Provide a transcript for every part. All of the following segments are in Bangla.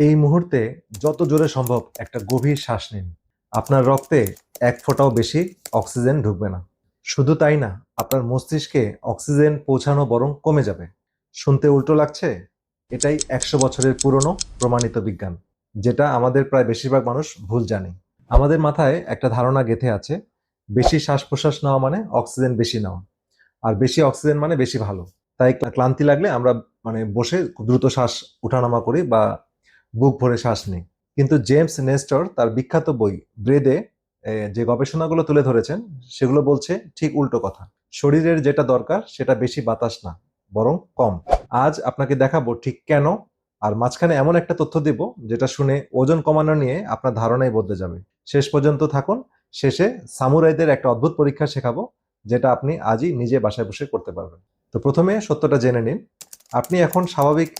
এই মুহূর্তে যত জোরে সম্ভব একটা গভীর শ্বাস নিন। আপনার রক্তে এক ফোঁটাও বেশি অক্সিজেন ঢুকবে না। শুধু তাই না, আপনার মস্তিষ্কে অক্সিজেন পৌঁছানো বরং কমে যাবে। শুনতে উল্টো লাগছে? এটাই ১০০ বছরের পুরনো প্রমাণিত বিজ্ঞান, যেটা আমাদের প্রায় বেশিরভাগ মানুষ ভুল জানি। আমাদের মাথায় একটা ধারণা গেঁথে আছে, বেশি শ্বাস প্রশ্বাস নেওয়া মানে অক্সিজেন বেশি নেওয়া, আর বেশি অক্সিজেন মানে বেশি ভালো। তাই ক্লান্তি লাগলে আমরা বসে খুব দ্রুত শ্বাস উঠানামা করি বা বুক ভরে শ্বাস নিই। কিন্তু জেমস নেস্টর তার বিখ্যাত বই ব্রেদে যে গবেষণাগুলো তুলে ধরেছেন, সেগুলো বলছে ঠিক উল্টো কথা। শরীরের যেটা দরকার সেটা বেশি বাতাস না, বরং কম। আজ আপনাকে দেখাবো ঠিক কেন, আর মাঝখানে এমন একটা তথ্য দিব যেটা শুনে ওজন কমানো নিয়ে আপনার ধারণাই বদলে যাবে। শেষ পর্যন্ত থাকুন। শেষে সামুরাইদের একটা অদ্ভুত পরীক্ষা শেখাবো, যেটা আপনি আজই নিজে বাসায় বসে করতে পারবেন। তো প্রথমে সত্যটা জেনে নিন। আপনি এখন স্বাভাবিক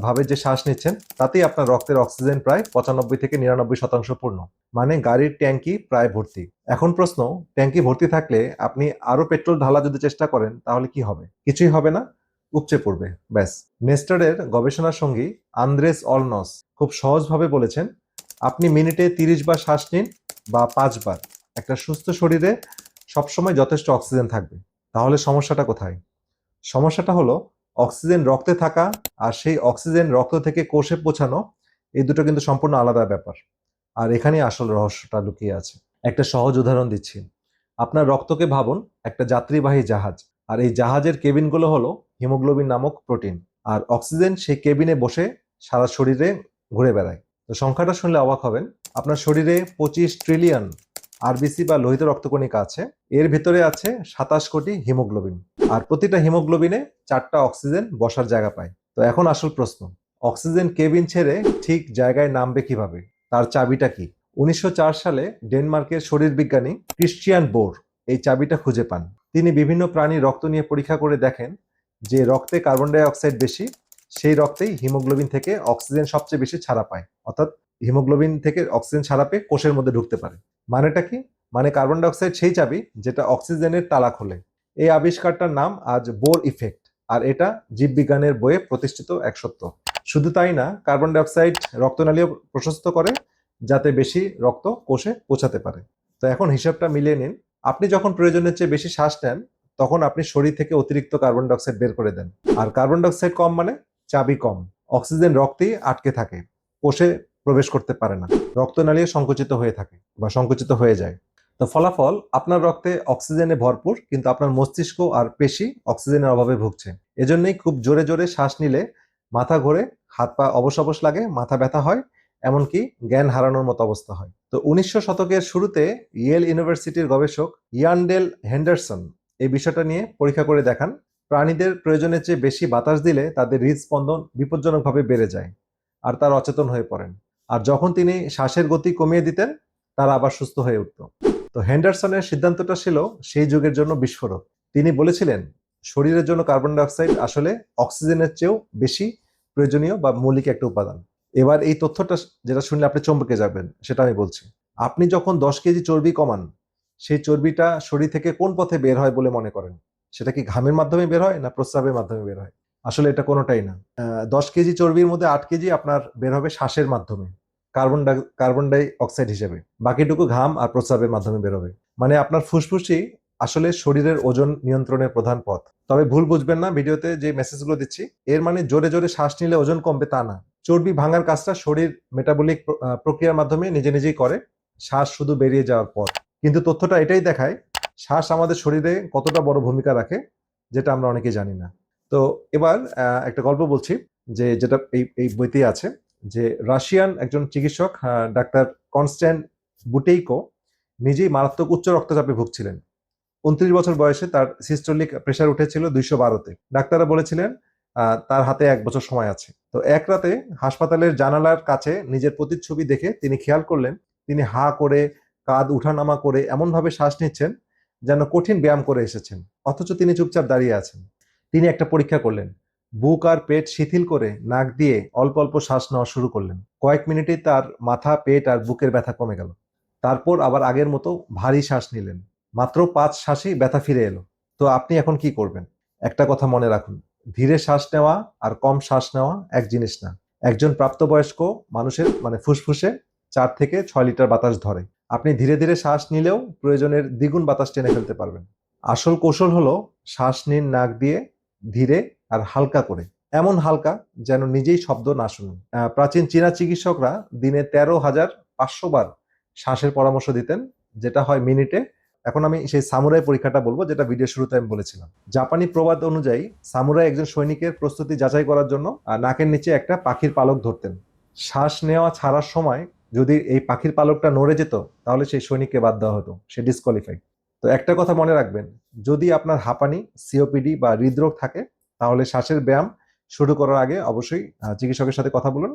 ভাবে যে শ্বাস নিচ্ছেন, তাতেই আপনার রক্তের অক্সিজেন প্রায় ৯৫ থেকে ৯৯% পূর্ণ। মানে গাড়ির ট্যাঙ্কি প্রায় ভর্তি। এখন প্রশ্ন, ট্যাঙ্কি ভর্তি থাকলে আপনি আরো পেট্রোল ঢালা যদি চেষ্টা করেন, তাহলে কি হবে? কিছুই হবে না, উপচে পড়বে, ব্যাস। নেস্টারের গবেষণার সঙ্গী আন্দ্রেস অলনস খুব সহজভাবে বলেছেন, আপনি মিনিটে ৩০ বার শ্বাস নিন বা ৫ বার, একটা সুস্থ শরীরে সবসময় যথেষ্ট অক্সিজেন থাকবে। তাহলে সমস্যাটা কোথায়? সমস্যাটা হলো অক্সিজেন রক্তে থাকা আর সেই অক্সিজেন রক্ত থেকে কোষে পৌঁছানো, এই দুটো কিন্তু সম্পূর্ণ আলাদা ব্যাপার। আর এখানেই আসল রহস্যটা লুকিয়ে আছে। একটা সহজ উদাহরণ দিচ্ছি। আপনার রক্তকে ভাবুন একটা যাত্রীবাহী জাহাজ, আর এই জাহাজের কেবিনগুলো হলো হিমোগ্লোবিন নামক প্রোটিন, আর অক্সিজেন সেই কেবিনে বসে সারা শরীরে ঘুরে বেড়ায়। তো সংখ্যাটা শুনলে অবাক হবেন, আপনার শরীরে ২৫ ট্রিলিয়ন আরবিসি বা লোহিত রক্তকণিকা আছে। এর ভিতরে আছে ২৭ কোটি হিমোগ্লোবিন, আর প্রতিটা হিমোগ্লোবিনে ৪টা অক্সিজেন বসার জায়গা পায়। তো এখন আসল প্রশ্ন, অক্সিজেন কেবিন ছেড়ে ঠিক জায়গায় নামবে কিভাবে? তার চাবিটা কি? ১৯০৪ সালে ডেনমার্কের শরীরবিজ্ঞানী ক্রিশ্চিয়ান বোর এই চাবিটা খুঁজে পান। তিনি বিভিন্ন প্রাণীর রক্ত নিয়ে পরীক্ষা করে দেখেন, যে রক্তে কার্বন ডাই অক্সাইড বেশি, সেই রক্তেই হিমোগ্লোবিন থেকে অক্সিজেন সবচেয়ে বেশি ছাড়া পায়। অর্থাৎ হিমোগ্লোবিন থেকে অক্সিজেন ছাড়া পেয়ে কোষের মধ্যে ঢুকতে পারে। মানেটা কি? মানে কার্বন ডাই অক্সাইড সেই চাবি যেটা অক্সিজেনের তালা খোলে। এই আবিষ্কারটার নাম আজ বোর ইফেক্ট, আর এটা জীববিজ্ঞানের বইয়ে প্রতিষ্ঠিত এক সত্য। শুধু তাই না, কার্বন ডাই অক্সাইড রক্তনালীও প্রশস্ত করে, যাতে বেশি রক্ত কোষে পৌঁছাতে পারে। তো এখন হিসাবটা মিলিয়ে নিন। আপনি যখন প্রয়োজনের চেয়ে বেশি শ্বাস নেন, তখন আপনি শরীর থেকে অতিরিক্ত কার্বন ডাই অক্সাইড বের করে দেন। আর কার্বন ডাই অক্সাইড কম মানে চাবি কম, অক্সিজেন রক্তেই আটকে থাকে, কোষে প্রবেশ করতে পারে না, রক্তনালী সংকুচিত হয়ে থাকে বা সংকুচিত হয়ে যায়। তো ফলাফল, আপনার রক্তে অক্সিজেনে ভরপুর, কিন্তু আপনার মস্তিষ্ক আর পেশি অক্সিজেনের অভাবে ভুগছে। এজন্যই খুব জোরে জোরে শ্বাস নিলে মাথা ঘোরে, হাত পা অবশ অবশ লাগে, মাথা ব্যথা হয়, এমনকি জ্ঞান হারানোর মতো অবস্থা হয়। তো ১৯০০ শতকের শুরুতে ইয়েল ইউনিভার্সিটির গবেষক ইয়ান্ডেল হেন্ডারসন এই বিষয়টা নিয়ে পরীক্ষা করে দেখান, প্রাণীদের প্রয়োজনের চেয়ে বেশি বাতাস দিলে তাদের হৃদস্পন্দন বিপজ্জনকভাবে বেড়ে যায়, আর তারা অচেতন হয়ে পড়েন। আর যখন তিনি শ্বাসের গতি কমিয়ে দিতেন, তারা আবার সুস্থ হয়ে উঠত। তো হেন্ডারসনের সিদ্ধান্তটা ছিল সেই যুগের জন্য বিস্ফোরক। তিনি বলেছিলেন, শরীরের জন্য কার্বন ডাই অক্সাইড আসলে অক্সিজেনের চেয়েও বেশি প্রয়োজনীয় বা মৌলিক একটা উপাদান। এবার এই তথ্যটা যেটা শুনলে আপনি চমকে যাবেন, সেটা আমি বলছি। আপনি যখন ১০ কেজি চর্বি কমান, সেই চর্বিটা শরীর থেকে কোন পথে বের হয় বলে মনে করেন? সেটা কি ঘামের মাধ্যমে বের হয়, না প্রস্রাবের মাধ্যমে বের হয়? আসলে এটা কোনোটাই না। ১০ কেজি চর্বির মধ্যে ৮ কেজি আপনার বের হবে শ্বাসের মাধ্যমে, কার্বন ডাই অক্সাইড হিসেবে। বাকিটুকু ঘাম আর প্রস্রাবের মাধ্যমে বেরোবে। মানে আপনার ফুসফুসই আসলে শরীরের ওজন নিয়ন্ত্রণের প্রধান পথ। তবে ভুল বুঝবেন না, ভিডিওতে যে মেসেজগুলো দিচ্ছি, এর মানে জোরে জোরে শ্বাস নিলে ওজন কমবে তা না। চর্বি ভাঙার কাজটা শরীর মেটাবলিক প্রক্রিয়ার মাধ্যমে নিজে নিজেই করে, শ্বাস শুধু বেরিয়ে যাওয়ার পর। কিন্তু তথ্যটা এটাই দেখায়, শ্বাস আমাদের শরীরে কতটা বড় ভূমিকা রাখে, যেটা আমরা অনেকেই জানি না। তো এবার একটা গল্প বলছি, যেটা এই বইতেই আছে, যে রাশিয়ান একজন চিকিৎসক ডাক্তার কনস্ট্যান্ট বুটেইকো নিজেই মারাত্মক উচ্চ রক্তচাপে ভুগছিলেন। ২৯ বছর বয়সে তার সিস্টোলিক প্রেশার উঠেছিল ২১২-তে। ডাক্তাররা বলেছিলেন তার হাতে ১ বছর সময় আছে। তো এক রাতে হাসপাতালের জানালার কাছে নিজের প্রতিচ্ছবি দেখে তিনি খেয়াল করলেন, তিনি হা করে, কাঁধ উঠানামা করে এমনভাবে শ্বাস নিচ্ছেন যেন কঠিন ব্যায়াম করে এসেছেন, অথচ তিনি চুপচাপ দাঁড়িয়ে আছেন। তিনি একটা পরীক্ষা করলেন, বুক আর পেট শিথিল করে নাক দিয়ে অল্প অল্প শ্বাস নেওয়া শুরু করলেন। কয়েক মিনিটেই তার মাথা, পেট আর বুকের ব্যথা কমে গেল। তারপর আবার আগের মতো ভারী শ্বাস নিলেন। মাত্র ৫ শ্বাসেই ব্যথা ফিরে এলো। তো আপনি এখন কি করবেন? একটা কথা মনে রাখুন, ধীরে শ্বাস নেওয়া আর কম শ্বাস নেওয়া এক জিনিস না। একজন প্রাপ্তবয়স্ক মানুষের মানে ফুসফুসে 4 থেকে 6 লিটার বাতাস ধরে। আপনি ধীরে ধীরে শ্বাস নিলেও প্রয়োজনের দ্বিগুণ বাতাস টেনে ফেলতে পারবেন। আসল কৌশল হলো শ্বাস নিন নাক দিয়ে, ধীরে আর হালকা করে, এমন হালকা যেন নিজেই শব্দ না শুনুন। প্রাচীন চীনা চিকিৎসকরা দিনে 13,500 বার শ্বাসের পরামর্শ দিতেন, যেটা হয় মিনিটে। এখন আমি সেই সামুরাই পরীক্ষাটা বলবো, যেটা ভিডিও শুরুতে আমি বলেছিলাম। জাপানি প্রবাদ অনুযায়ী সামুরাই একজন সৈনিকের প্রস্তুতি যাচাই করার জন্য নাকের নিচে একটা পাখির পালক ধরতেন। শ্বাস নেওয়া ছাড়ার সময় যদি এই পাখির পালকটা নড়ে যেত, তাহলে সেই সৈনিককে বাদ দেওয়া হতো, সে ডিসকোয়ালিফাইড। তো একটা কথা মনে রাখবেন, যদি আপনার হাঁপানি, সিওপিডি বা হৃদরোগ থাকে, তাহলে শ্বাসের ব্যায়াম শুরু করার আগে অবশ্যই চিকিৎসকের সাথে কথা বলুন।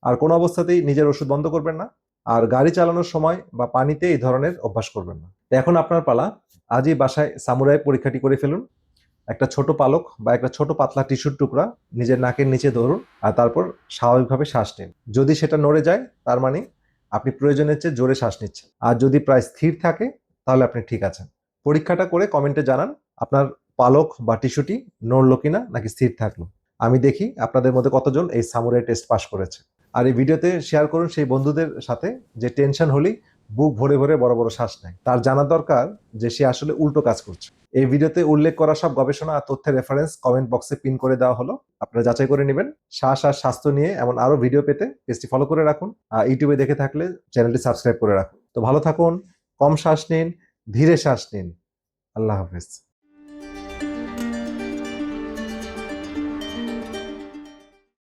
আর কোনো অবস্থাতেই নিজের ওষুধ বন্ধ করবেন না। আর গাড়ি চালানোর সময় বা পানিতে এই ধরনের অভ্যাস করবেন না। তো এখন আপনার পালা। আজই বাসায় সামুরাই পরীক্ষাটি করে ফেলুন। একটা ছোট পালক বা একটা ছোট পাতলা টিস্যুর টুকরা নিজের নাকের নিচে ধরুন, আর তারপর স্বাভাবিকভাবে শ্বাস নিন। যদি সেটা নড়ে যায়, তার মানে আপনি প্রয়োজনের চেয়ে জোরে শ্বাস নিচ্ছেন। আর যদি প্রায় স্থির থাকে, তাহলে আপনি ঠিক আছেন। পরীক্ষাটা করে কমেন্টে জানান আপনার পালক বা টিস্যুটি নড়লো কিনা নাকি স্থির থাকলো। আমি দেখি আপনাদের মধ্যে কতজন এই সামুরাই টেস্ট পাস করেছে। আর এই ভিডিওতে শেয়ার করুন সেই বন্ধুদের সাথে যে টেনশন হলেই বুক ভরে ভরে বড় বড় শ্বাস নেয়। তার জানা দরকার যে সে আসলে উল্টো কাজ করছে। এই ভিডিওতে উল্লেখ করা সব গবেষণা আর তথ্যের রেফারেন্স কমেন্ট বক্সে পিন করে দেওয়া হলো, আপনারা যাচাই করে নেবেন। শ্বাস আর স্বাস্থ্য নিয়ে এমন আরো ভিডিও পেতে পেজটি ফলো করে রাখুন। ইউটিউবে দেখে থাকলে চ্যানেলটি সাবস্ক্রাইব করে রাখুন। তো ভালো থাকুন, কম শ্বাস নিন, ধীরে শ্বাস নিন। আল্লাহ হাফেজ।